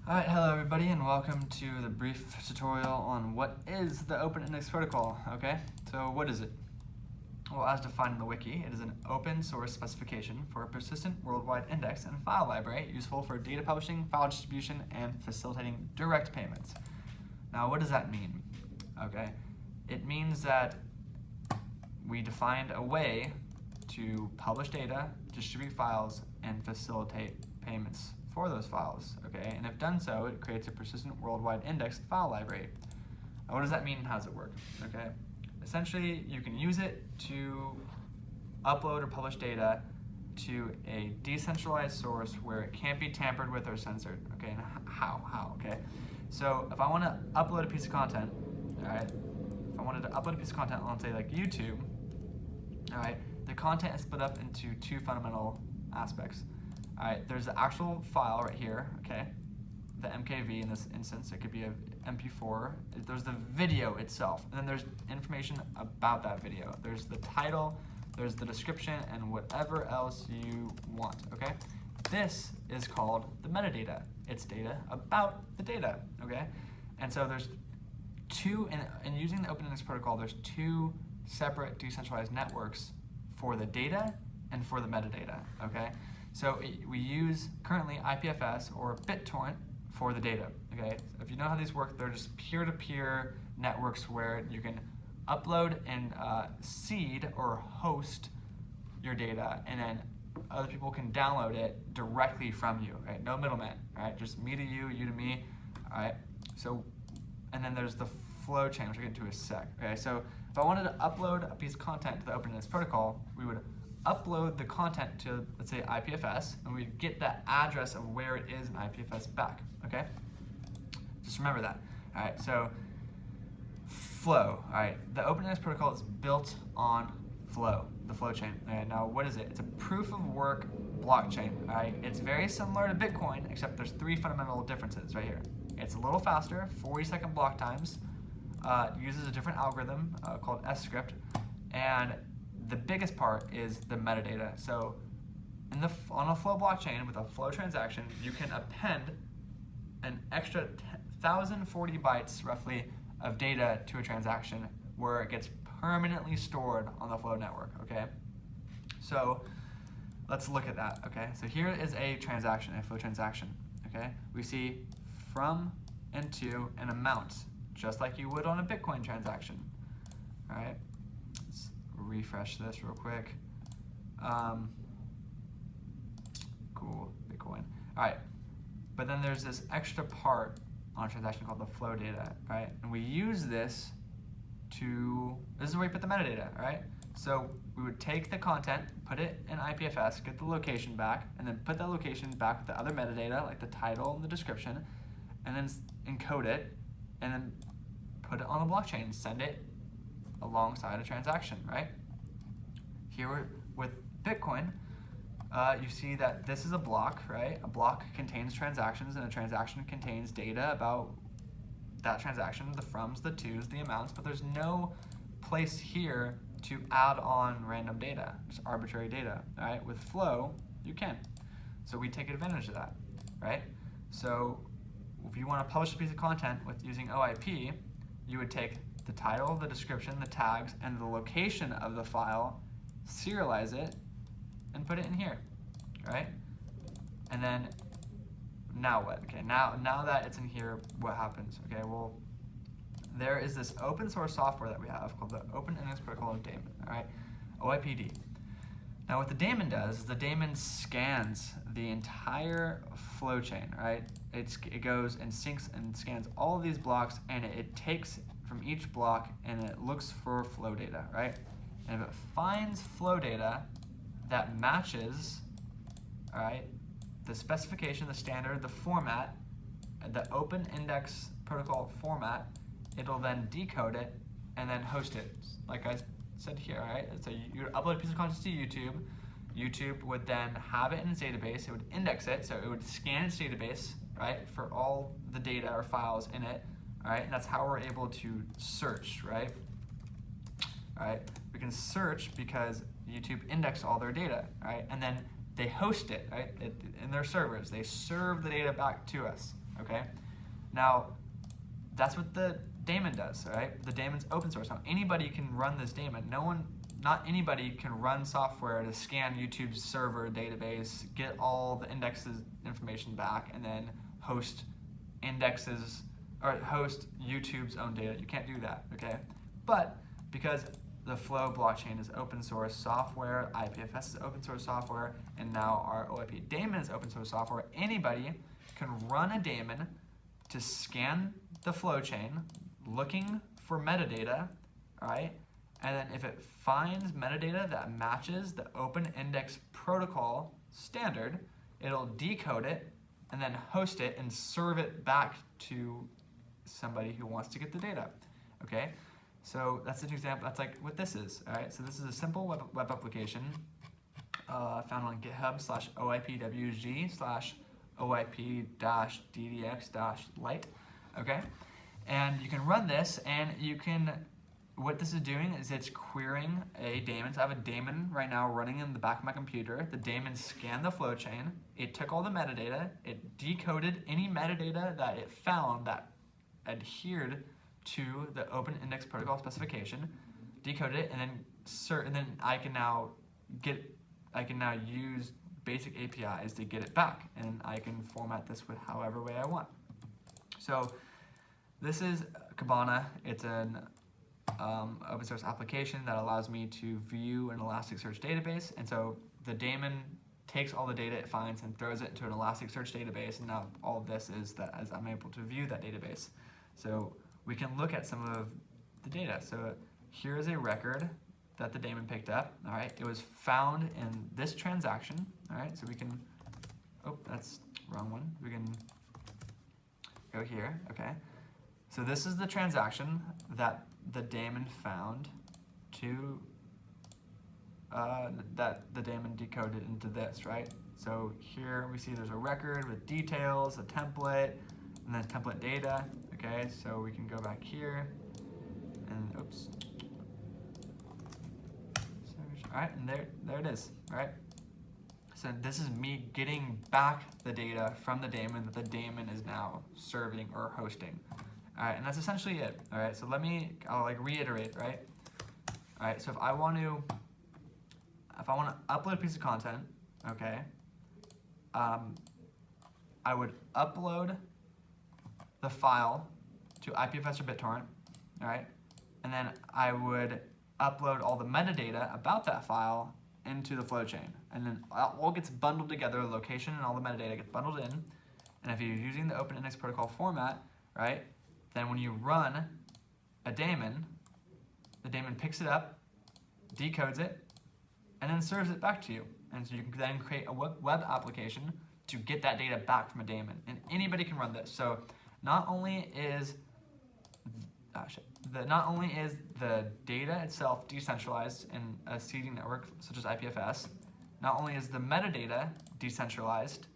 Alright, hello everybody and welcome to the brief tutorial on what is the Open Index Protocol, okay? So what is it? Well, as defined in the wiki, it is an open source specification for a persistent worldwide index and file library useful for data publishing, file distribution, and facilitating direct payments. Now, what does that mean? Okay, it means that we defined a way to publish data, distribute files, and facilitate payments for those files, okay? And if done so, it creates a persistent worldwide indexed file library. Now, what does that mean and how does it work, okay? Essentially, you can use it to upload or publish data to a decentralized source where it can't be tampered with or censored, okay? And how, okay? So if I want to upload a piece of content, all right? If I wanted to upload a piece of content on, say, like YouTube, all right? The content is split up into two fundamental aspects. All right, there's the actual file right here, okay? The MKV in this instance, it could be a MP4. There's the video itself, and then there's information about that video. There's the title, there's the description, and whatever else you want, okay? This is called the metadata. It's data about the data, okay? And so there's two, in using the Open Index Protocol, there's two separate decentralized networks for the data and for the metadata, okay? So we use currently IPFS or BitTorrent for the data, okay? So if you know how these work, they're just peer-to-peer networks where you can upload and seed or host your data, and then other people can download it directly from you, right? No middleman, right? Just me to you, you to me, all right? So, and then there's the flow chain, which I'll get into in a sec, okay? So if I wanted to upload a piece of content to the Open Index Protocol, we would upload the content to, let's say, IPFS, and we'd get the address of where it is in IPFS back, okay? Just remember that. All right, so flow, all right. The Open Index Protocol is built on flow, the flow chain. Okay, now, what is it? It's a proof of work blockchain, all right? It's very similar to Bitcoin, except there's three fundamental differences right here. It's a little faster, 40-second block times, uses a different algorithm called S-script, and the biggest part is the metadata. So on a flow blockchain with a flow transaction, you can append an extra 1,040 bytes roughly of data to a transaction where it gets permanently stored on the flow network, okay? So let's look at that, okay? So here is a transaction, a flow transaction, okay? We see from and to an amount, just like you would on a Bitcoin transaction, all right? Refresh this real quick. Cool, Bitcoin. All right, but then there's this extra part on a transaction called the flow data, right? And we use this this is where we put the metadata, all right? So we would take the content, put it in IPFS, get the location back, and then put that location back with the other metadata, like the title and the description, and then encode it, and then put it on the blockchain and send it alongside a transaction, right? Here with Bitcoin, you see that this is a block, right? A block contains transactions, and a transaction contains data about that transaction, the froms, the tos, the amounts, but there's no place here to add on random data, just arbitrary data, all right? With Flow, you can. So we take advantage of that, right? So if you want to publish a piece of content with using OIP, you would take the title, the description, the tags, and the location of the file, serialize it, and put it in here, right? And then, now what? Okay, now that it's in here, what happens? Okay, well, there is this open source software that we have called the Open Index Protocol of Daemon, all right? OIPD. Now what the daemon does is the daemon scans the entire flow chain, right? It goes and syncs and scans all of these blocks, and it takes from each block and it looks for flow data, right? And if it finds flow data that matches, all right, the specification, the standard, the format, the Open Index Protocol format, it'll then decode it and then host it, like I said here, all right? So you upload a piece of content to YouTube. YouTube would then have it in its database. It would index it, so it would scan its database, right, for all the data or files in it, all right? And that's how we're able to search, right? All right, we can search because YouTube indexed all their data, right? And then they host it, right, in their servers. They serve the data back to us, okay? Now, that's what the daemon does, right? The daemon's open source. Now, anybody can run this daemon. Not anybody can run software to scan YouTube's server database, get all the indexes information back, and then host indexes or host YouTube's own data. You can't do that, okay? But because the Flow blockchain is open source software, IPFS is open source software, and now our OIP daemon is open source software, anybody can run a daemon to scan the flow chain looking for metadata, all right? And then if it finds metadata that matches the Open Index Protocol standard, it'll decode it and then host it and serve it back to somebody who wants to get the data, okay? So that's an example, that's like what this is, all right? So this is a simple web application found on github/OIPWG/OIP-DDX-lite, okay? And you can run this, and you can, what this is doing is it's querying a daemon. So I have a daemon right now running in the back of my computer. The daemon scanned the flow chain. It took all the metadata. It decoded any metadata that it found that adhered to the Open Index Protocol specification, decoded it, and then I can now use basic APIs to get it back, and I can format this with however way I want. So this is Kibana. It's an open source application that allows me to view an Elasticsearch database, and so the daemon takes all the data it finds and throws it into an Elasticsearch database, and now all of this is that as I'm able to view that database. So we can look at some of the data. So here is a record that the daemon picked up, all right? It was found in this transaction, all right? So we can, oh, that's wrong one. We can go here, okay? So this is the transaction that the daemon found to, that the daemon decoded into this, right? So here we see there's a record with details, a template, and then template data, okay? So we can go back here, and oops. All right, and there it is, all right? So this is me getting back the data from the daemon that the daemon is now serving or hosting. All right, and that's essentially it, all right? So I'll like reiterate, right? All right, so if I want to upload a piece of content, okay, I would upload the file to IPFS or BitTorrent, all right? And then I would upload all the metadata about that file into the flow chain. And then all gets bundled together, the location and all the metadata gets bundled in. And if you're using the Open Index Protocol format, right, then when you run a daemon, the daemon picks it up, decodes it, and then serves it back to you. And so you can then create a web application to get that data back from a daemon. And anybody can run this. So not only is the data itself decentralized in a seeding network such as IPFS, not only is the metadata decentralized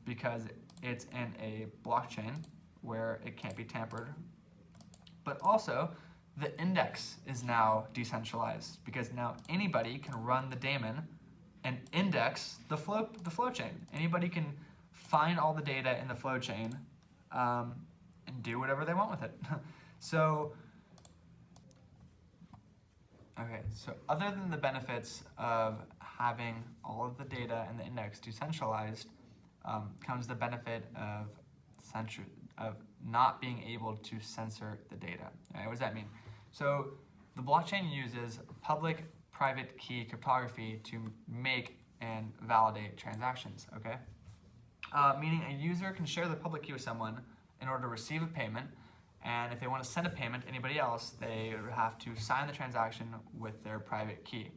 because it's in a blockchain where it can't be tampered, but also the index is now decentralized because now anybody can run the daemon and index the flow chain. Anybody can find all the data in the flow chain and do whatever they want with it. So other than the benefits of having all of the data in the index decentralized, comes the benefit of not being able to censor the data. All right, what does that mean? So the blockchain uses public-private key cryptography to make and validate transactions, okay? Meaning a user can share the public key with someone in order to receive a payment, and if they want to send a payment to anybody else, they would have to sign the transaction with their private key.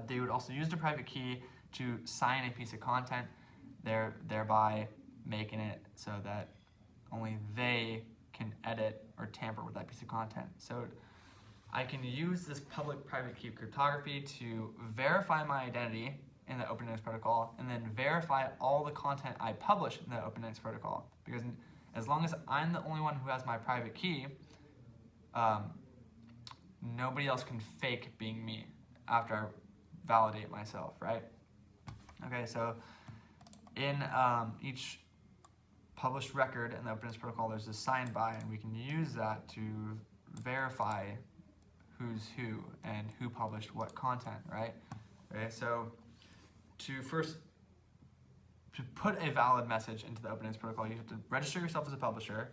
They would also use the private key to sign a piece of content, thereby making it so that only they can edit or tamper with that piece of content. So I can use this public-private key cryptography to verify my identity in the Open Index Protocol and then verify all the content I publish in the Open Index Protocol. Because as long as I'm the only one who has my private key, nobody else can fake being me after I validate myself, right? Okay, so in each published record in the openness protocol, there's a signed by, and we can use that to verify who's who and who published what content, right? Okay, so to put a valid message into the openness protocol, you have to register yourself as a publisher,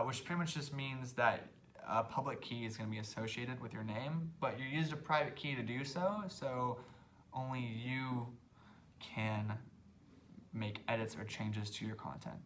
which pretty much just means that a public key is going to be associated with your name, but you used a private key to do so, so only you can make edits or changes to your content.